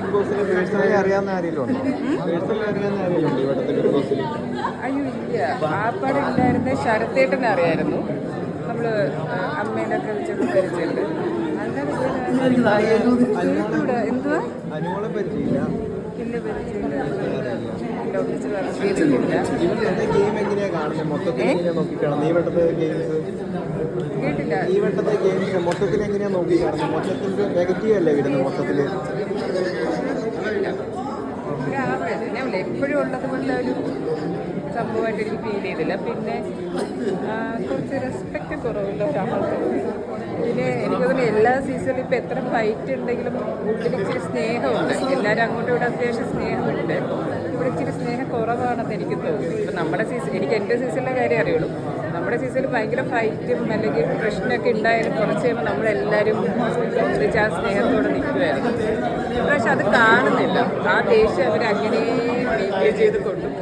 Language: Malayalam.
ബിഗ് ബോസിൽ പേഴ്സണലി അറിയാവുന്ന ആരെങ്കിലും ഉണ്ടോ? പേഴ്സണലി അറിയാവുന്ന ആരെങ്കിലും ഉണ്ടോ ഇവിടുത്തെ ബിഗ് ബോസിൽ? അയ്യോ ഇല്ല. ആപ്പാടെ ഉണ്ടായിരുന്ന ശരത്തേട്ടനെ അറിയായിരുന്നു. നമ്മൾ അമ്മേനൊക്കെ വെച്ചൊക്കെ പരിചയമുണ്ട്. എന്തുവാ അനുമോളെ പരിചയമില്ല. പിന്നെ പരിചയമില്ല. ഒന്നിച്ച് വർക്ക് ചെയ്തിട്ടില്ല. ഇവരുടെ ഗെയിം എങ്ങനെയാ കാണുന്നത്? മൊത്തത്തിൽ എങ്ങനെയാ നോക്കിക്കാണുന്നത് ഈ വട്ടത്തെ ഗെയിംസ്? കേട്ടില്ല. ഈ വട്ടത്തെ ഗെയിംസ് മൊത്തത്തിൽ എങ്ങനെയാ നോക്കിക്കാണുന്നത്? മൊത്തത്തിൽ നെഗറ്റീവ് അല്ലേ വരുന്നത് മൊത്തത്തിൽ? ആവറേജ് ഞാൻ എപ്പോഴും ഉള്ളത് പോലെ ഒരു സംഭവമായിട്ട് എനിക്ക് ഫീൽ ചെയ്തില്ല. പിന്നെ കുറച്ച് റെസ്പെക്റ്റ് കുറവുള്ള ഒരാൾക്ക്. പിന്നെ എനിക്ക് തോന്നുന്നു എല്ലാ സീസണിലും ഇപ്പം എത്ര ഫൈറ്റ് ഉണ്ടെങ്കിലും ഉള്ളിൽ ഇച്ചിരി സ്നേഹമുണ്ട്. എല്ലാവരും അങ്ങോട്ടും ഇവിടെ അത്യാവശ്യം സ്നേഹമുണ്ട്. ഇവിടെ ഇച്ചിരി സ്നേഹം കുറവാണെന്ന് എനിക്ക് തോന്നുന്നു. ഇപ്പം നമ്മുടെ സീസൺ, എനിക്ക് എൻ്റെ സീസണിലെ കാര്യം അറിയുള്ളൂ. നമ്മുടെ സീസണിൽ ഭയങ്കര ഫൈറ്റും അല്ലെങ്കിൽ പ്രശ്നമൊക്കെ ഉണ്ടായാലും കുറച്ച് കഴിയുമ്പോൾ നമ്മളെല്ലാവരും ഒന്നിച്ച് ആ സ്നേഹത്തോടെ നിൽക്കുമായിരുന്നു. പക്ഷെ അത് കാണുന്നില്ല. ആ ദേഷ്യം അവർ അങ്ങനെ മെയിൻറ്റെയിൻ ചെയ്ത് കൊണ്ടുപോകും.